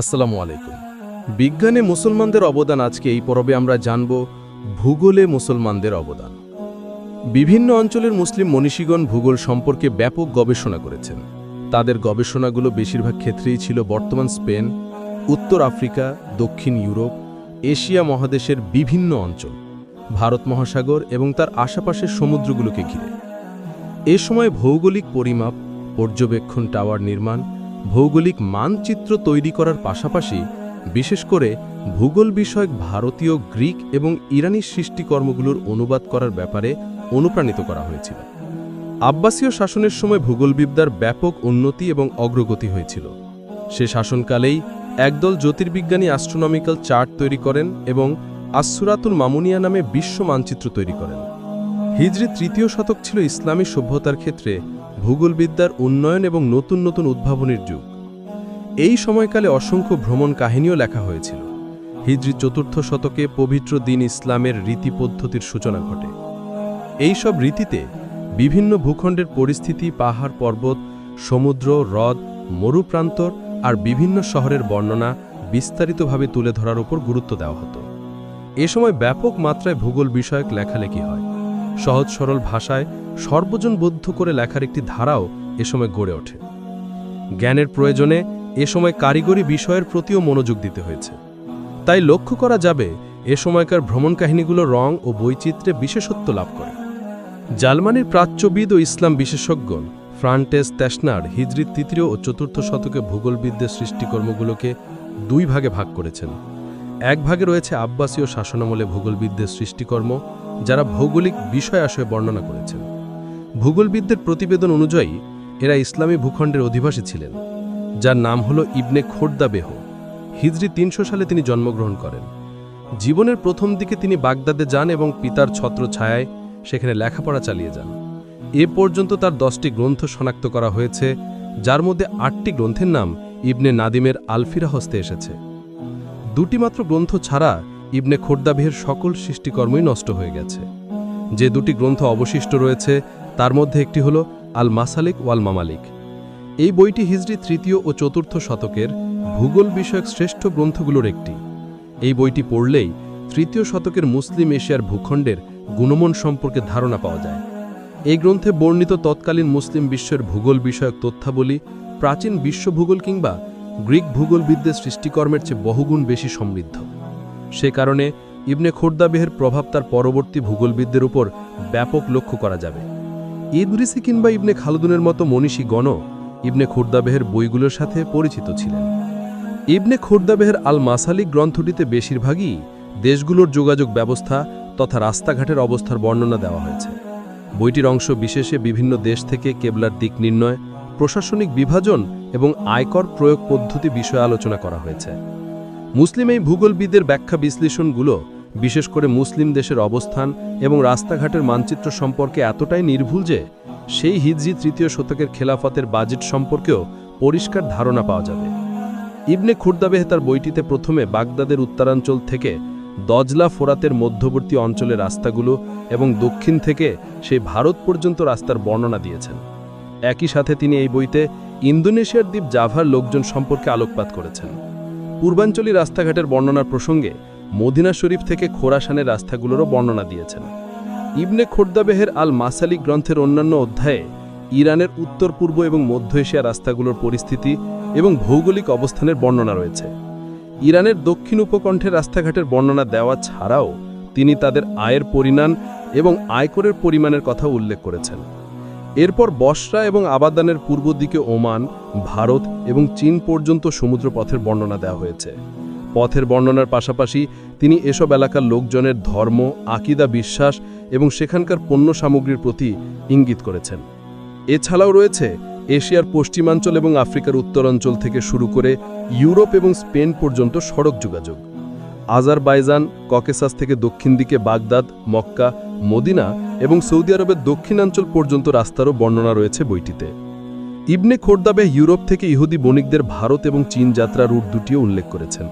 আসসালামু আলাইকুম। বিজ্ঞানে মুসলমানদের অবদান। আজকে এই পর্বে আমরা জানব ভূগোলে মুসলমানদের অবদান। বিভিন্ন অঞ্চলের মুসলিম মনীষীগণ ভূগোল সম্পর্কে ব্যাপক গবেষণা করেছেন। তাদের গবেষণাগুলো বেশিরভাগ ক্ষেত্রেই ছিল বর্তমান স্পেন, উত্তর আফ্রিকা, দক্ষিণ ইউরোপ, এশিয়া মহাদেশের বিভিন্ন অঞ্চল, ভারত মহাসাগর এবং তার আশেপাশের সমুদ্রগুলোকে ঘিরে। এ সময় ভৌগোলিক পরিমাপ, পর্যবেক্ষণ টাওয়ার নির্মাণ, ভৌগোলিক মানচিত্র তৈরি করার পাশাপাশি বিশেষ করে ভূগোল বিষয়ক ভারতীয়, গ্রিক এবং ইরানি সৃষ্টিকর্মগুলোর অনুবাদ করার ব্যাপারে অনুপ্রাণিত করা হয়েছিল। আব্বাসীয় শাসনের সময় ভূগোলবিদ্যার ব্যাপক উন্নতি এবং অগ্রগতি হয়েছিল। সে শাসনকালেই একদল জ্যোতির্বিজ্ঞানী অ্যাস্ট্রোনমিক্যাল চার্ট তৈরি করেন এবং আসসুরাতুল মামুনিয়া নামে বিশ্ব মানচিত্র তৈরি করেন। হিজরি ৩য় শতক ছিল ইসলামী সভ্যতার ক্ষেত্রে ভূগোলবিদ্যার উন্নয়ন এবং নতুন নতুন উদ্ভাবনের যুগ। এই সময়কালে অসংখ্য ভ্রমণ কাহিনীও লেখা হয়েছিল। হিজরি ৪র্থ শতকে পবিত্র দিন ইসলামের রীতি পদ্ধতির সূচনা ঘটে। এই সব রীতিতে বিভিন্ন ভূখণ্ডের পরিস্থিতি, পাহাড় পর্বত, সমুদ্র, হ্রদ, মরুপ্রান্তর আর বিভিন্ন শহরের বর্ণনা বিস্তারিতভাবে তুলে ধরার উপর গুরুত্ব দেওয়া হতো। এ সময় ব্যাপক মাত্রায় ভূগোল বিষয়ক লেখালেখি হয়। সহজ সরল ভাষায় সর্বজনবোধ্য করে লেখার একটি ধারাও এ সময় গড়ে ওঠে। জ্ঞানের প্রয়োজনে এ সময় কারিগরি বিষয়ের প্রতিও মনোযোগ দিতে হয়েছে। তাই লক্ষ্য করা যাবে এ সময়কার ভ্রমণ কাহিনীগুলো রং ও বৈচিত্র্যে বিশেষত্ব লাভ করে। জার্মানির প্রাচ্যবিদ ও ইসলাম বিশেষজ্ঞ ফ্রান্টেস তেশনার হিজরি ৩য় ও ৪র্থ শতকে ভূগোলবিদ্যার সৃষ্টিকর্মগুলোকে দুই ভাগে ভাগ করেছেন। এক ভাগে রয়েছে আব্বাসীয় শাসনামলে ভূগোলবিদ্যার সৃষ্টিকর্ম, যারা ভৌগোলিক বিষয় আশয়ে বর্ণনা করেছেন। ভূগোলবিদদের প্রতিবেদন অনুযায়ী এরা ইসলামী ভূখণ্ডের অধিবাসী ছিলেন, যার নাম হল ইবনে খোরদাবেহ। হিজরি ৩০০ সালে তিনি জন্মগ্রহণ করেন। জীবনের প্রথম দিকে তিনি বাগদাদে যান এবং পিতার ছত্রছায়ায় সেখানে লেখাপড়া চালিয়ে যান। এ পর্যন্ত তার 10টি গ্রন্থ শনাক্ত করা হয়েছে, যার মধ্যে 8টি গ্রন্থের নাম ইবনে নাদিমের আলফিরা হস্তে এসেছে। দুটি মাত্র গ্রন্থ ছাড়া ইবনে খোরদাবেহের সকল সৃষ্টিকর্মই নষ্ট হয়ে গেছে। যে দুটি গ্রন্থ অবশিষ্ট রয়েছে তার মধ্যে একটি হল আল মাসালিক ওয়াল মামালিক। এই বইটি হিজরি ৩য় ও ৪র্থ শতকের ভূগোল বিষয়ক শ্রেষ্ঠ গ্রন্থগুলোর একটি। এই বইটি পড়লেই ৩য় শতকের মুসলিম এশিয়ার ভূখণ্ডের গুণমান সম্পর্কে ধারণা পাওয়া যায়। এই গ্রন্থে বর্ণিত তৎকালীন মুসলিম বিশ্বের ভূগোল বিষয়ক তথ্যাবলী প্রাচীন বিশ্ব ভূগোল কিংবা গ্রিক ভূগোলবিদ্যার সৃষ্টিকর্মের চেয়ে বহুগুণ বেশি সমৃদ্ধ। সে কারণে ইবনে খোরদাবেহের প্রভাব তার পরবর্তী ভূগোলবিদদের উপর ব্যাপক লক্ষ্য করা যাবে। ইদরিসি কিংবা ইবনে খালদুনের মতো মনীষীগণও ইবনে খোরদাবেহের বইগুলোর সাথে পরিচিত ছিলেন। ইবনে খোরদাবেহের আল মাসালিক গ্রন্থটিতে বেশিরভাগই দেশগুলোর যোগাযোগ ব্যবস্থা তথা রাস্তাঘাটের অবস্থার বর্ণনা দেওয়া হয়েছে। বইটির অংশ বিশেষে বিভিন্ন দেশ থেকে কেবলার দিক নির্ণয়, প্রশাসনিক বিভাজন এবং আয়কর প্রয়োগ পদ্ধতি বিষয়ে আলোচনা করা হয়েছে। মুসলিম এই ভূগোলবিদের ব্যাখ্যা বিশ্লেষণগুলো বিশেষ করে মুসলিম দেশের অবস্থান এবং রাস্তাঘাটের মানচিত্র সম্পর্কে এতটাই নির্ভুল যে সেই হিজরি ৩য় শতকের খেলাফতের বাজেট সম্পর্কেও পরিষ্কার ধারণা পাওয়া যাবে। ইবনে খোরদাবেহ তার বইটিতে প্রথমে বাগদাদের উত্তরাঞ্চল থেকে দজলা ফোরাতের মধ্যবর্তী অঞ্চলের রাস্তাগুলো এবং দক্ষিণ থেকে সেই ভারত পর্যন্ত রাস্তার বর্ণনা দিয়েছেন। একই সাথে তিনি এই বইতে ইন্দোনেশিয়ার দ্বীপ জাভার লোকজন সম্পর্কে আলোকপাত করেছেন। পূর্বাঞ্চলী রাস্তাঘাটের বর্ণনার প্রসঙ্গে মদিনা শরীফ থেকে খোরাসানের রাস্তাগুলোরও বর্ণনা দিয়েছেন। ইবনে খোরদাবেহের আল মাসালিক গ্রন্থের অন্যান্য অধ্যায়ে ইরানের উত্তর পূর্ব এবং মধ্য এশিয়া রাস্তাগুলোর পরিস্থিতি এবং ভৌগোলিক অবস্থানের বর্ণনা রয়েছে। ইরানের দক্ষিণ উপকণ্ঠের রাস্তাঘাটের বর্ণনা দেওয়া ছাড়াও তিনি তাদের আয়ের পরিমাণ এবং আয়করের পরিমাণের কথা উল্লেখ করেছেন। এরপর বসরা এবং আবাদানের পূর্ব দিকে ওমান, ভারত এবং চীন পর্যন্ত সমুদ্রপথের বর্ণনা দেওয়া হয়েছে। পথের বর্ণনার পাশাপাশি তিনি এসব এলাকার লোকজনের ধর্ম, আকিদা, বিশ্বাস এবং সেখানকার পণ্য সামগ্রীর প্রতি ইঙ্গিত করেছেন। এছাড়াও রয়েছে এশিয়ার পশ্চিমাঞ্চল এবং আফ্রিকার উত্তরাঞ্চল থেকে শুরু করে ইউরোপ এবং স্পেন পর্যন্ত সড়ক যোগাযোগ। আজারবাইজান, ককেসাস থেকে দক্ষিণ দিকে বাগদাদ, মক্কা, মদিনা এবং সৌদি আরবের দক্ষিণাঞ্চল পর্যন্ত রাস্তারও বর্ণনা রয়েছে বইটিতে। ইবনে খোরদাবেহ ইউরোপ থেকে ইহুদি বণিকদের ভারত এবং চীন যাত্রার রুট দুটিও উল্লেখ করেছেন।